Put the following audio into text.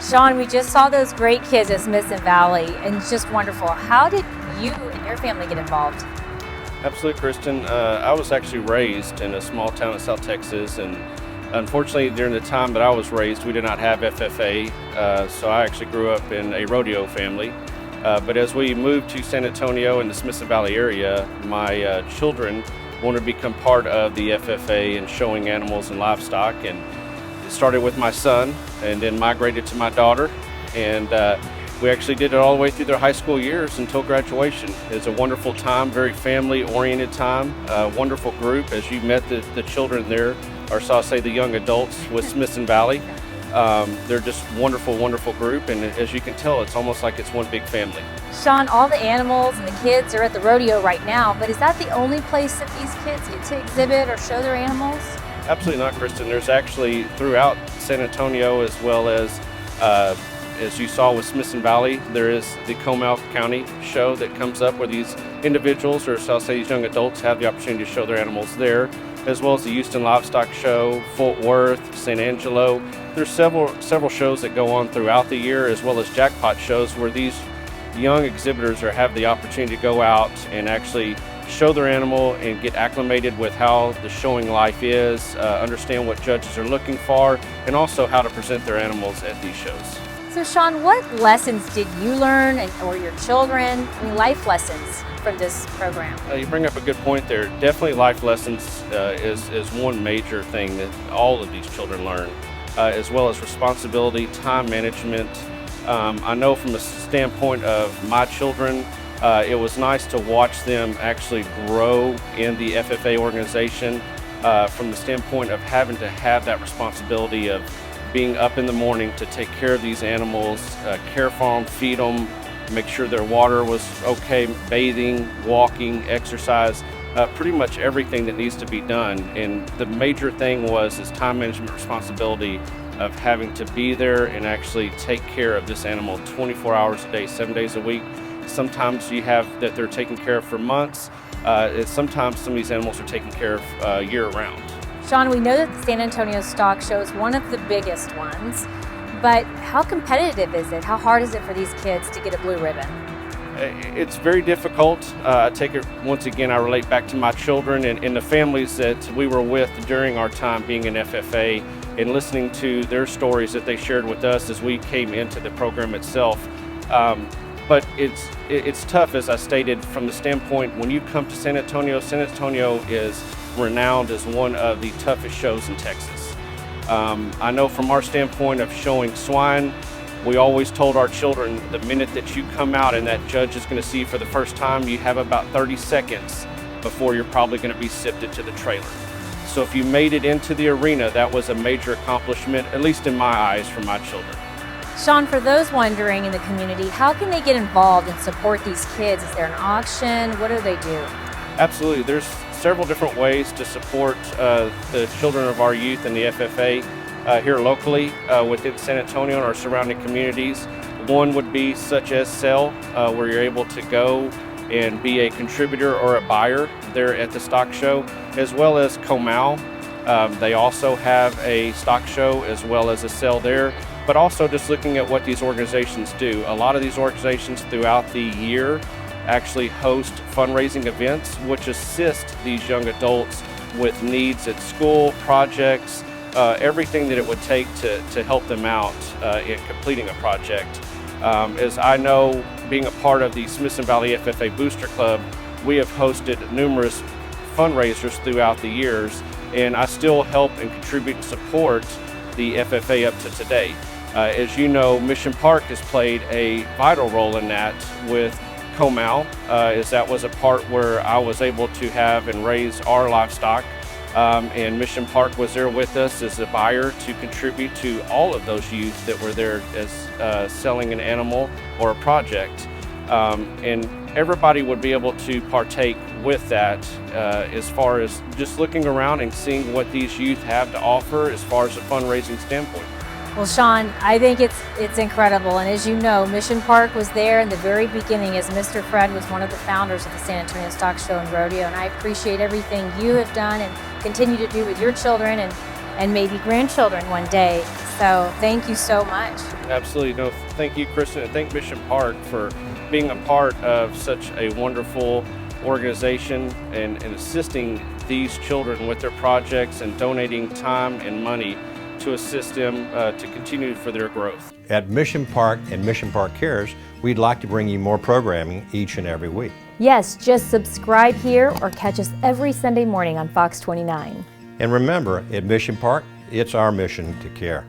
Sean, we just saw those great kids at Smith Valley, and it's just wonderful. How did you and your family get involved? Absolutely, Kristin. I was actually raised in a small town in South Texas, and unfortunately during the time that I was raised, we did not have FFA, so I actually grew up in a rodeo family. But as we moved to San Antonio and the Smith Valley area, my children wanted to become part of the FFA and showing animals and livestock, and it started with my son and then migrated to my daughter, and we actually did it all the way through their high school years until graduation. It's a wonderful time, very family-oriented time, wonderful group. As you met the children there, or so I'll say the young adults with Smith Valley, they're just wonderful, wonderful group, and as you can tell, it's almost like it's one big family. Sean, all the animals and the kids are at the rodeo right now, but is that the only place that these kids get to exhibit or show their animals? Absolutely not, Kristin. There's actually throughout San Antonio, as well as you saw with Smith Valley, there is the Comal County show that comes up where these individuals, or so I'll say these young adults, have the opportunity to show their animals there, as well as the Houston Livestock Show, Fort Worth, San Angelo. There's several shows that go on throughout the year, as well as jackpot shows where these young exhibitors have the opportunity to go out and actually show their animal and get acclimated with how the showing life is, understand what judges are looking for, and also how to present their animals at these shows. So Sean, what lessons did you learn, or your children, life lessons from this program? You bring up a good point there. Definitely life lessons is one major thing that all of these children learn, as well as responsibility, time management. I know from the standpoint of my children, it was nice to watch them actually grow in the FFA organization from the standpoint of having to have that responsibility of being up in the morning to take care of these animals, care for them, feed them, make sure their water was okay, bathing, walking, exercise, pretty much everything that needs to be done. And the major thing is time management responsibility of having to be there and actually take care of this animal 24 hours a day, 7 days a week. Sometimes you have that they're taken care of for months. Sometimes some of these animals are taken care of year-round. Sean, we know that the San Antonio Stock Show is one of the biggest ones, but how competitive is it? How hard is it for these kids to get a blue ribbon? It's very difficult. I take it, once again, I relate back to my children and the families that we were with during our time being in FFA, and listening to their stories that they shared with us as we came into the program itself. But it's tough, as I stated, from the standpoint when you come to San Antonio is renowned as one of the toughest shows in Texas. I know from our standpoint of showing swine, we always told our children the minute that you come out and that judge is going to see you for the first time, you have about 30 seconds before you're probably going to be sifted to the trailer. So if you made it into the arena, that was a major accomplishment, at least in my eyes, for my children. Sean, for those wondering in the community, how can they get involved and support these kids? Is there an auction? What do they do? Absolutely. There's several different ways to support the children of our youth in the FFA here locally within San Antonio and our surrounding communities. One would be such as Sell, where you're able to go and be a contributor or a buyer there at the stock show, as well as Comal. They also have a stock show as well as a sale there, but also just looking at what these organizations do. A lot of these organizations throughout the year actually host fundraising events which assist these young adults with needs at school, projects, everything that it would take to help them out in completing a project. As I know, being a part of the Smith Valley FFA Booster Club, we have hosted numerous fundraisers throughout the years, and I still help and contribute and support the FFA up to today. As you know, Mission Park has played a vital role in that with Comal, as that was a part where I was able to have and raise our livestock, and Mission Park was there with us as a buyer to contribute to all of those youth that were there as selling an animal or a project. And everybody would be able to partake with that as far as just looking around and seeing what these youth have to offer as far as a fundraising standpoint. Well, Sean, I think it's incredible. And as you know, Mission Park was there in the very beginning as Mr. Fred was one of the founders of the San Antonio Stock Show and Rodeo. And I appreciate everything you have done and continue to do with your children and maybe grandchildren one day. So thank you so much. Absolutely. No, thank you, Kristin, and thank Mission Park for being a part of such a wonderful organization and assisting these children with their projects and donating time and money to assist them to continue for their growth. At Mission Park and Mission Park Cares, we'd like to bring you more programming each and every week. Yes, just subscribe here or catch us every Sunday morning on Fox 29. And remember, at Mission Park, it's our mission to care.